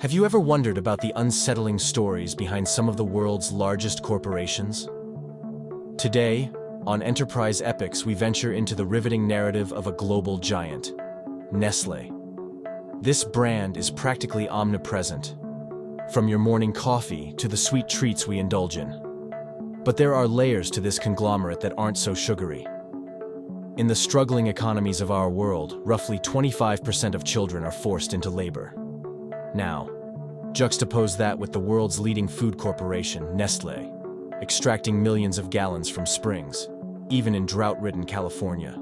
Have you ever wondered about the unsettling stories behind some of the world's largest corporations? Today, on Enterprise Epics, we venture into the riveting narrative of a global giant, Nestle. This brand is practically omnipresent, from your morning coffee to the sweet treats we indulge in. But there are layers to this conglomerate that aren't so sugary. In the struggling economies of our world, roughly 25% of children are forced into labor. Now, juxtapose that with the world's leading food corporation, Nestle, extracting millions of gallons from springs, even in drought-ridden California.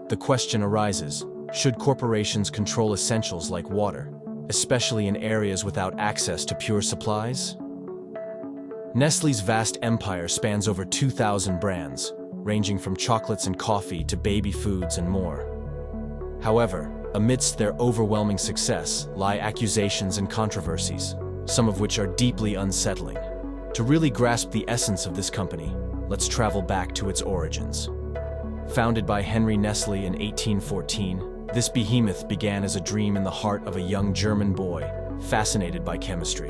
The question arises, should corporations control essentials like water, especially in areas without access to pure supplies? Nestle's vast empire spans over 2,000 brands, ranging from chocolates and coffee to baby foods and more. However, amidst their overwhelming success lie accusations and controversies, some of which are deeply unsettling. To really grasp the essence of this company, let's travel back to its origins. Founded by Henry Nestle in 1814, this behemoth began as a dream in the heart of a young German boy, fascinated by chemistry.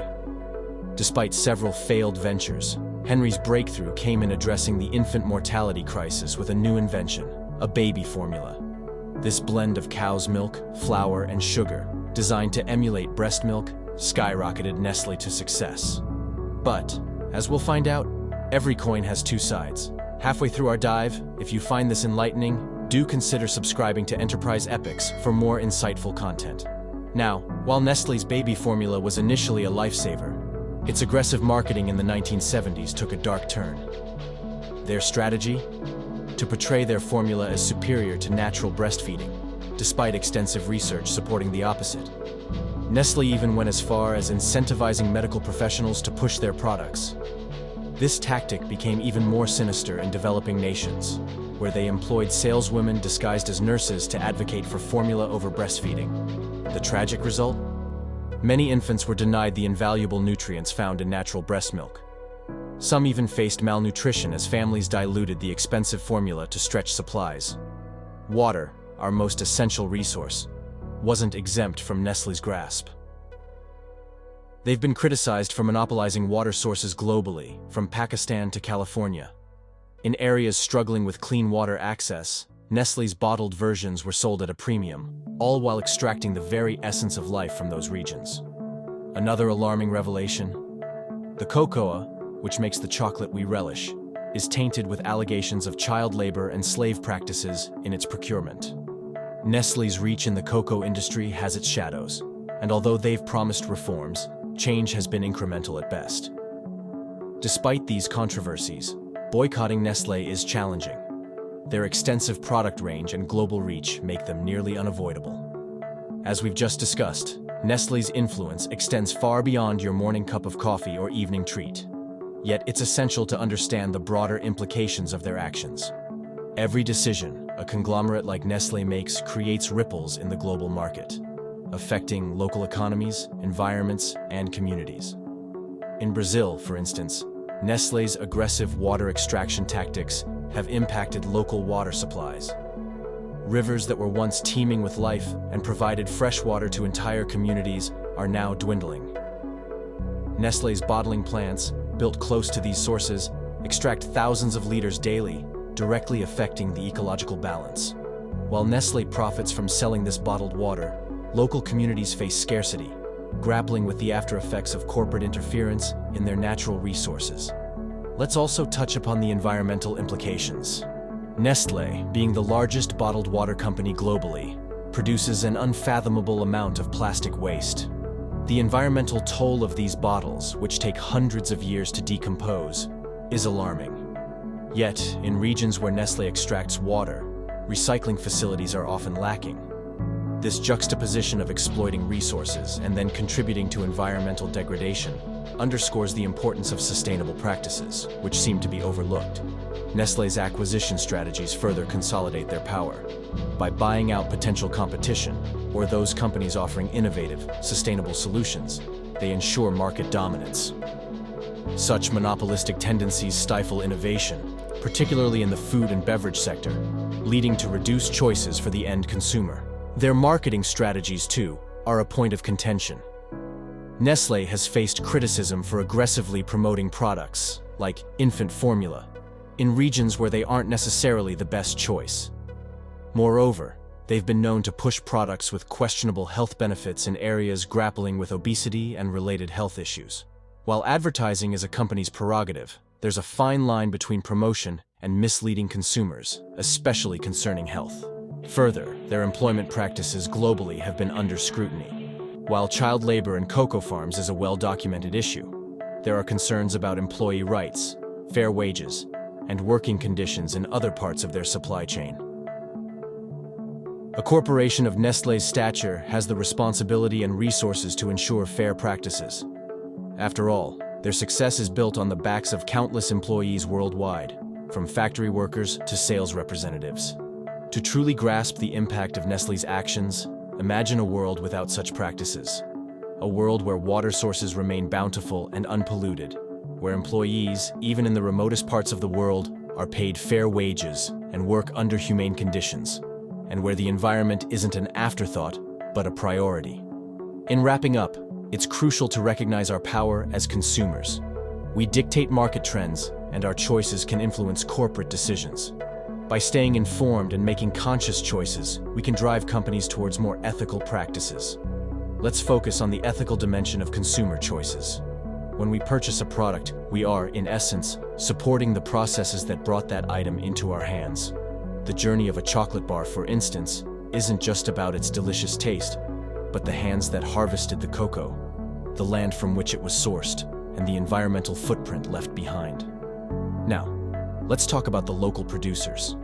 Despite several failed ventures, Henry's breakthrough came in addressing the infant mortality crisis with a new invention, a baby formula. This blend of cow's milk, flour, and sugar, designed to emulate breast milk, skyrocketed Nestle to success. But, as we'll find out, every coin has two sides. Halfway through our dive, if you find this enlightening, do consider subscribing to Enterprise Epics for more insightful content. Now, while Nestle's baby formula was initially a lifesaver, its aggressive marketing in the 1970s took a dark turn. Their strategy? To portray their formula as superior to natural breastfeeding, despite extensive research supporting the opposite. Nestle even went as far as incentivizing medical professionals to push their products. This tactic became even more sinister in developing nations, where they employed saleswomen disguised as nurses to advocate for formula over breastfeeding. The tragic result? Many infants were denied the invaluable nutrients found in natural breast milk. Some even faced malnutrition as families diluted the expensive formula to stretch supplies. Water, our most essential resource, wasn't exempt from Nestle's grasp. They've been criticized for monopolizing water sources globally, from Pakistan to California. In areas struggling with clean water access, Nestle's bottled versions were sold at a premium, all while extracting the very essence of life from those regions. Another alarming revelation: the cocoa, which makes the chocolate we relish, is tainted with allegations of child labor and slave practices in its procurement. Nestle's reach in the cocoa industry has its shadows, and although they've promised reforms, change has been incremental at best. Despite these controversies, boycotting Nestle is challenging. Their extensive product range and global reach make them nearly unavoidable. As we've just discussed, Nestle's influence extends far beyond your morning cup of coffee or evening treat. Yet it's essential to understand the broader implications of their actions. Every decision a conglomerate like Nestle makes creates ripples in the global market, affecting local economies, environments, and communities. In Brazil, for instance, Nestle's aggressive water extraction tactics have impacted local water supplies. Rivers that were once teeming with life and provided fresh water to entire communities are now dwindling. Nestle's bottling plants, built close to these sources, extract thousands of liters daily, directly affecting the ecological balance. While Nestle profits from selling this bottled water, local communities face scarcity, grappling with the after-effects of corporate interference in their natural resources. Let's also touch upon the environmental implications. Nestle, being the largest bottled water company globally, produces an unfathomable amount of plastic waste. The environmental toll of these bottles, which take hundreds of years to decompose, is alarming. Yet, in regions where Nestle extracts water, recycling facilities are often lacking. This juxtaposition of exploiting resources and then contributing to environmental degradation underscores the importance of sustainable practices, which seem to be overlooked. Nestle's acquisition strategies further consolidate their power. By buying out potential competition, or those companies offering innovative, sustainable solutions, they ensure market dominance. Such monopolistic tendencies stifle innovation, particularly in the food and beverage sector, leading to reduced choices for the end consumer. Their marketing strategies, too, are a point of contention. Nestle has faced criticism for aggressively promoting products, like infant formula, in regions where they aren't necessarily the best choice. Moreover, they've been known to push products with questionable health benefits in areas grappling with obesity and related health issues. While advertising is a company's prerogative, there's a fine line between promotion and misleading consumers, especially concerning health. Further, their employment practices globally have been under scrutiny. While child labor in cocoa farms is a well-documented issue, there are concerns about employee rights, fair wages, and working conditions in other parts of their supply chain. A corporation of Nestlé's stature has the responsibility and resources to ensure fair practices. After all, their success is built on the backs of countless employees worldwide, from factory workers to sales representatives. To truly grasp the impact of Nestlé's actions, imagine a world without such practices. A world where water sources remain bountiful and unpolluted, where employees, even in the remotest parts of the world, are paid fair wages and work under humane conditions, and where the environment isn't an afterthought, but a priority. In wrapping up, it's crucial to recognize our power as consumers. We dictate market trends, and our choices can influence corporate decisions. By staying informed and making conscious choices, we can drive companies towards more ethical practices. Let's focus on the ethical dimension of consumer choices. When we purchase a product, we are, in essence, supporting the processes that brought that item into our hands. The journey of a chocolate bar, for instance, isn't just about its delicious taste, but the hands that harvested the cocoa, the land from which it was sourced, and the environmental footprint left behind. Now, let's talk about the local producers.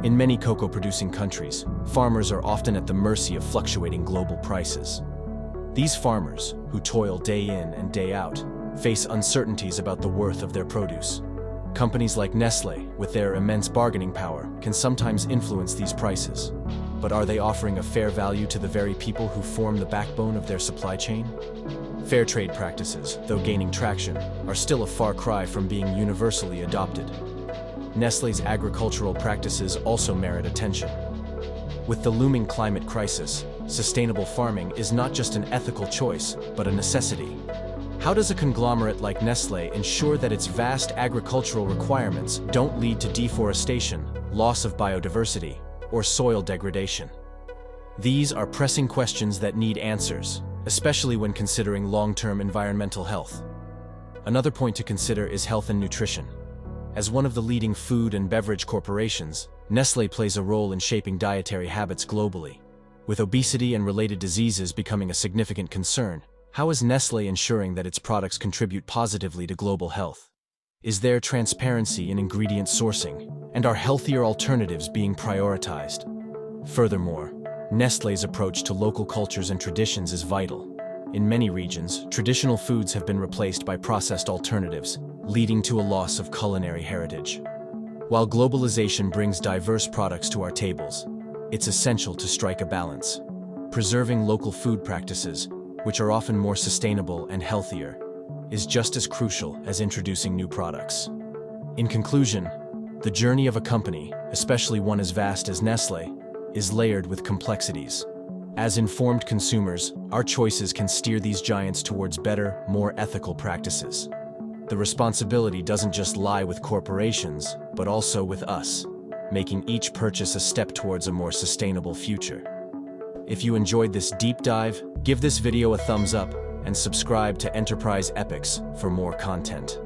In many cocoa-producing countries, farmers are often at the mercy of fluctuating global prices. These farmers, who toil day in and day out, face uncertainties about the worth of their produce. Companies like Nestle, with their immense bargaining power, can sometimes influence these prices. But are they offering a fair value to the very people who form the backbone of their supply chain? Fair trade practices, though gaining traction, are still a far cry from being universally adopted. Nestle's agricultural practices also merit attention. With the looming climate crisis, sustainable farming is not just an ethical choice, but a necessity. How does a conglomerate like Nestle ensure that its vast agricultural requirements don't lead to deforestation, loss of biodiversity, or soil degradation? These are pressing questions that need answers, especially when considering long-term environmental health. Another point to consider is health and nutrition. As one of the leading food and beverage corporations, Nestle plays a role in shaping dietary habits globally. With obesity and related diseases becoming a significant concern, how is Nestle ensuring that its products contribute positively to global health? Is there transparency in ingredient sourcing, and are healthier alternatives being prioritized? Furthermore, Nestle's approach to local cultures and traditions is vital. In many regions, traditional foods have been replaced by processed alternatives, leading to a loss of culinary heritage. While globalization brings diverse products to our tables, it's essential to strike a balance. Preserving local food practices, which are often more sustainable and healthier, is just as crucial as introducing new products. In conclusion, the journey of a company, especially one as vast as Nestle, is layered with complexities. As informed consumers, our choices can steer these giants towards better, more ethical practices. The responsibility doesn't just lie with corporations, but also with us, making each purchase a step towards a more sustainable future. If you enjoyed this deep dive, give this video a thumbs up and subscribe to Enterprise Epics for more content.